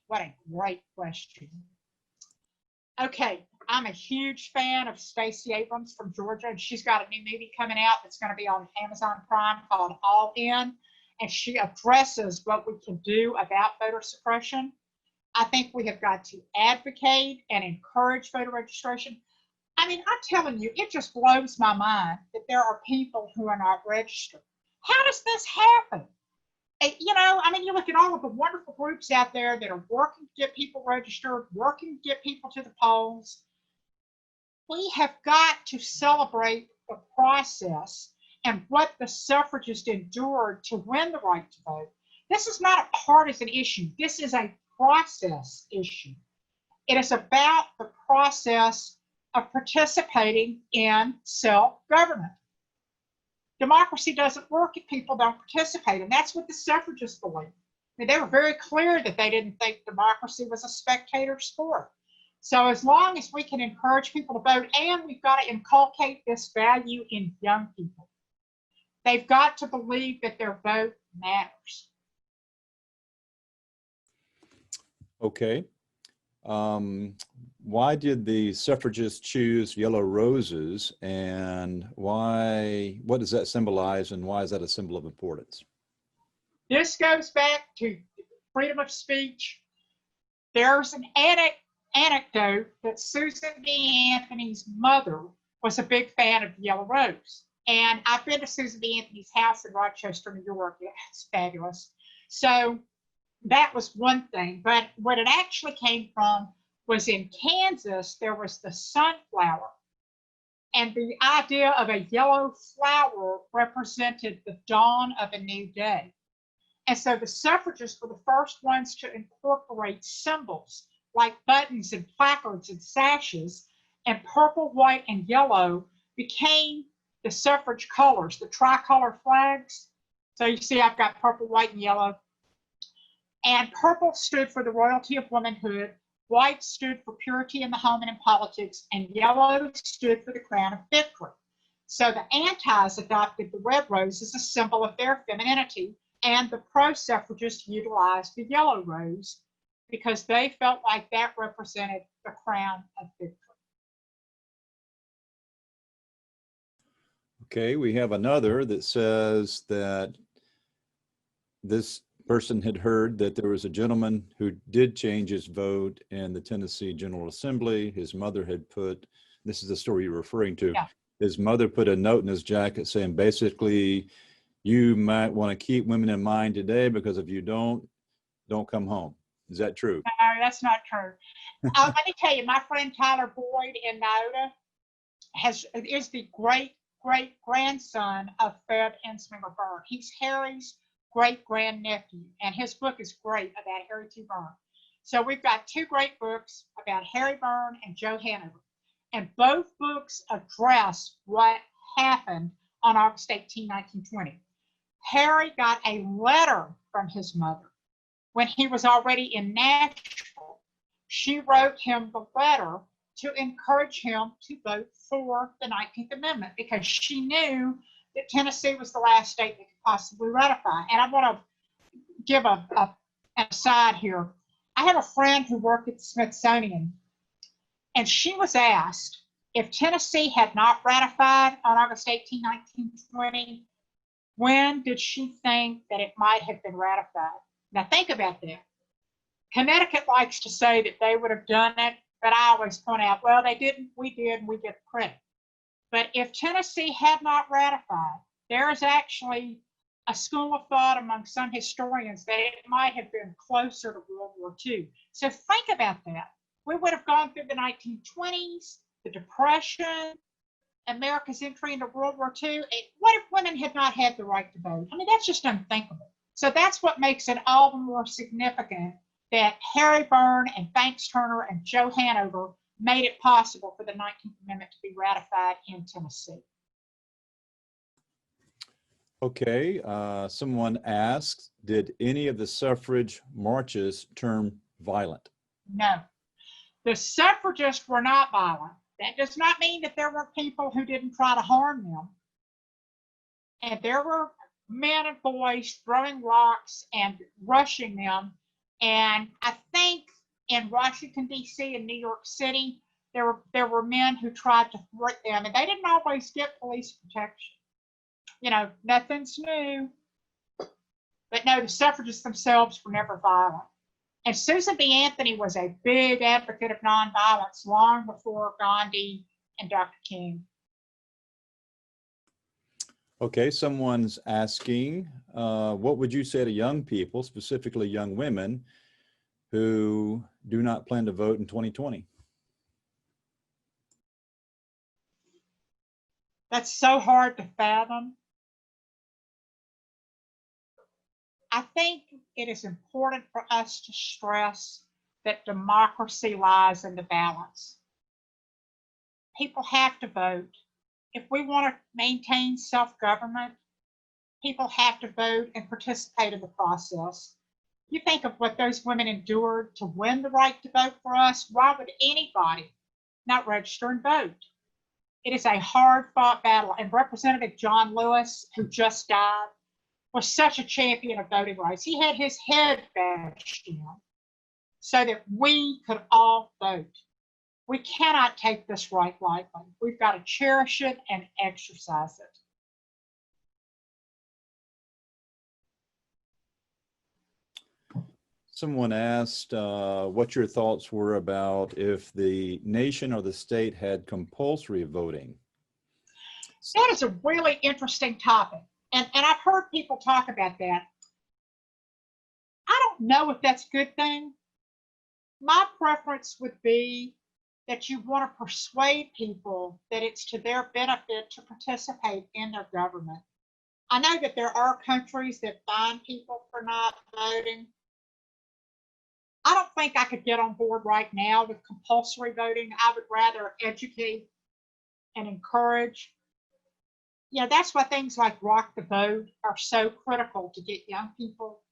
What a great question. Okay, I'm a huge fan of Stacey Abrams from Georgia, and she's got a new movie coming out that's going to be on Amazon Prime called All In. and she addresses what we can do about voter suppression. I think we have got to advocate and encourage voter registration. I mean, I'm telling you, it just blows my mind that there are people who are not registered. How does this happen? You know, I mean, you look at all of the wonderful groups out there that are working to get people registered, working to get people to the polls. We have got to celebrate the process and what the suffragists endured to win the right to vote. This is not a partisan issue. This is a process issue. It is about the process of participating in self-government. Democracy doesn't work if people don't participate, and that's what the suffragists believed. I mean, they were very clear that they didn't think democracy was a spectator sport. So as long as we can encourage people to vote, and we've got to inculcate this value in young people, they've got to believe that their vote matters. Okay. Why did the suffragists choose yellow roses, and what does that symbolize, and why is that a symbol of importance? This goes back to freedom of speech. There's an anecdote that Susan B. Anthony's mother was a big fan of the yellow rose. And I've been to Susan B. Anthony's house in Rochester, New York. It's fabulous. So that was one thing. But what it actually came from was in Kansas, there was the sunflower. And the idea of a yellow flower represented the dawn of a new day. And so the suffragists were the first ones to incorporate symbols like buttons and placards and sashes, and purple, white, and yellow became the suffrage colors, the tricolor flags. So you see I've got purple, white, and yellow. And purple stood for the royalty of womanhood, white stood for purity in the home and in politics, and yellow stood for the crown of victory. So the antis adopted the red rose as a symbol of their femininity, and the pro-suffragists utilized the yellow rose because they felt like that represented the crown of victory. Okay, we have another that says that this person had heard that there was a gentleman who did change his vote in the Tennessee General Assembly. His mother had put, this is the story you're referring to, Yeah. His mother put a note in his jacket saying, basically, you might want to keep women in mind today, because if you don't come home. Is that true? No, that's not true. Let me tell you, my friend Tyler Boyd in Noda is the great-great-grandson of Fred Ensminger Byrne. He's Harry's great-grandnephew, and his book is great about Harry T. Byrne. So we've got two great books about Harry Byrne and Joe Hanover, and both books address what happened on August 18, 1920. Harry got a letter from his mother when he was already in Nashville. She wrote him the letter to encourage him to vote for the 19th Amendment because she knew that Tennessee was the last state that could possibly ratify. And I want to give an aside here. I have a friend who worked at the Smithsonian, and she was asked if Tennessee had not ratified on August 18, 1920, when did she think that it might have been ratified? Now think about that. Connecticut likes to say that they would have done it, but I always point out, well, they didn't, we did, and we get the credit. But if Tennessee had not ratified, there is actually a school of thought among some historians that it might have been closer to World War II. So think about that. We would have gone through the 1920s, the Depression, America's entry into World War II. What if women had not had the right to vote? I mean, that's just unthinkable. So that's what makes it all the more significant that Harry Byrne and Banks Turner and Joe Hanover made it possible for the 19th Amendment to be ratified in Tennessee. Okay, someone asked, did any of the suffrage marches turn violent? No, the suffragists were not violent. That does not mean that there were people who didn't try to harm them. And there were men and boys throwing rocks and rushing them. And I think in Washington, D.C. and New York City, there were men who tried to thwart them, and they didn't always get police protection. You know, nothing's new. But no, the suffragists themselves were never violent. And Susan B. Anthony was a big advocate of nonviolence long before Gandhi and Dr. King. Okay, someone's asking, what would you say to young people, specifically young women, who do not plan to vote in 2020? That's so hard to fathom. I think it is important for us to stress that democracy lies in the balance. People have to vote. If we want to maintain self-government, people have to vote and participate in the process. You think of what those women endured to win the right to vote for us. Why would anybody not register and vote? It is a hard-fought battle, and Representative John Lewis, who just died, was such a champion of voting rights. He had his head bashed in so that we could all vote. We cannot take this right lightly. We've got to cherish it and exercise it. Someone asked what your thoughts were about if the nation or the state had compulsory voting. That is a really interesting topic. And I've heard people talk about that. I don't know if that's a good thing. My preference would be that you want to persuade people that it's to their benefit to participate in their government. I know that there are countries that fine people for not voting. I don't think I could get on board right now with compulsory voting. I would rather educate and encourage. You know, that's why things like Rock the Vote are so critical to get young people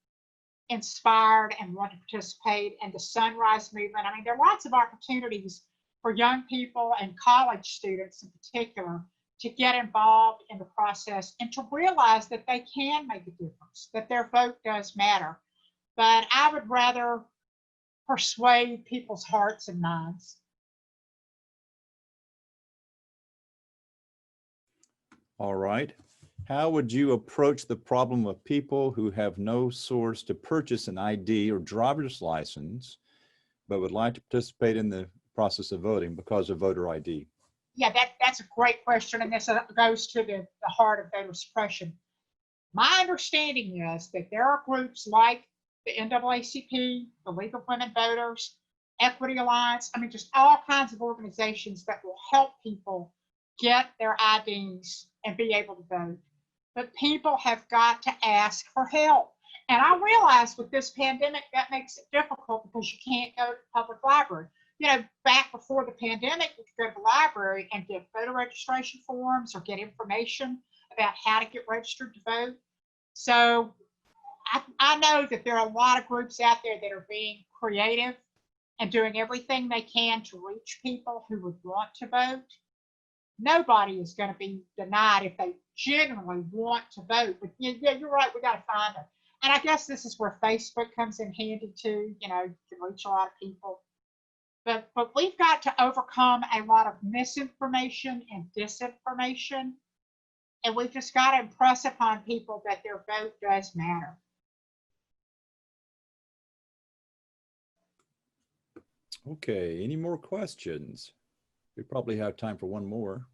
inspired and want to participate, and the Sunrise Movement. I mean, there are lots of opportunities for young people and college students in particular to get involved in the process and to realize that they can make a difference, that their vote does matter. But I would rather persuade people's hearts and minds. All right. How would you approach the problem of people who have no source to purchase an ID or driver's license, but would like to participate in the process of voting because of voter ID? Yeah, that's a great question, and this goes to the heart of voter suppression. My understanding is that there are groups like the NAACP, the League of Women Voters, Equity Alliance, I mean, just all kinds of organizations that will help people get their IDs and be able to vote. But people have got to ask for help. And I realize with this pandemic, that makes it difficult because you can't go to the public library. You know, back before the pandemic, you could go to the library and get voter registration forms or get information about how to get registered to vote. So I know that there are a lot of groups out there that are being creative and doing everything they can to reach people who would want to vote. Nobody is going to be denied if they genuinely want to vote. But yeah, you're right, we got to find them. And I guess this is where Facebook comes in handy too. You know, you can reach a lot of people. But we've got to overcome a lot of misinformation and disinformation. And we've just got to impress upon people that their vote does matter. Okay, any more questions? We probably have time for one more.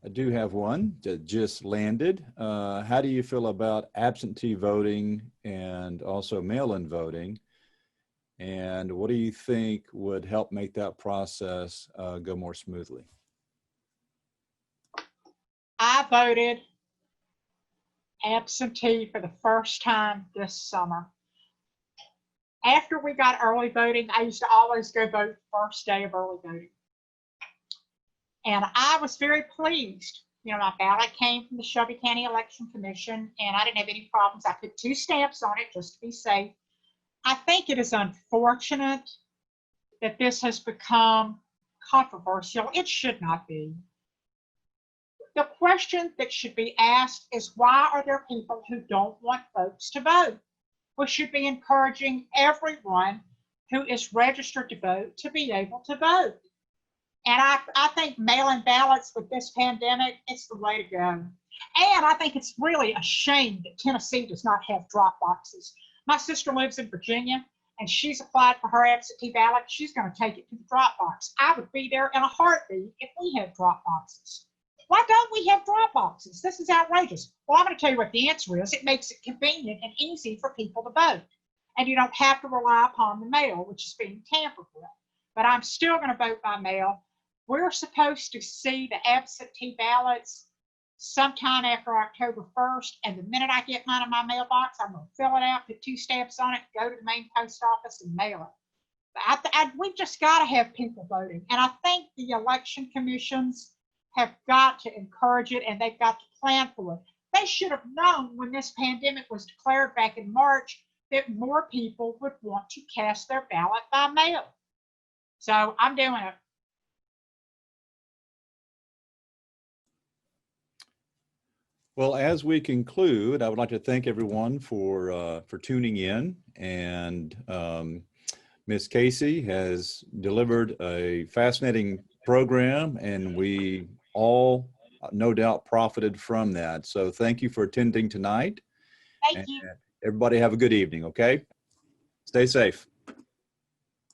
I do have one that just landed. How do you feel about absentee voting and also mail-in voting? And what do you think would help make that process go more smoothly? I voted absentee for the first time this summer. After we got early voting, I used to always go vote first day of early voting. And I was very pleased. You know, my ballot came from the Shelby County Election Commission, and I didn't have any problems. I put 2 stamps on it just to be safe. I think it is unfortunate that this has become controversial. It should not be. The question that should be asked is, why are there people who don't want folks to vote? We should be encouraging everyone who is registered to vote to be able to vote. And I think mail-in ballots with this pandemic, it's the way to go. And I think it's really a shame that Tennessee does not have drop boxes. My sister lives in Virginia, and she's applied for her absentee ballot. She's going to take it to the drop box. I would be there in a heartbeat if we had drop boxes. Why don't we have drop boxes? This is outrageous. Well, I'm going to tell you what the answer is. It makes it convenient and easy for people to vote. And you don't have to rely upon the mail, which is being tampered with. But I'm still going to vote by mail. We're supposed to see the absentee ballots sometime after October 1st. And the minute I get mine in my mailbox, I'm going to fill it out, put 2 stamps on it, go to the main post office and mail it. We've just got to have people voting. And I think the election commissions have got to encourage it, and they've got to plan for it. They should have known when this pandemic was declared back in March that more people would want to cast their ballot by mail. So I'm doing it. Well, as we conclude, I would like to thank everyone for tuning in. And Ms. Casey has delivered a fascinating program, and we all no doubt profited from that. So thank you for attending tonight. Thank you. Everybody have a good evening, okay? Stay safe.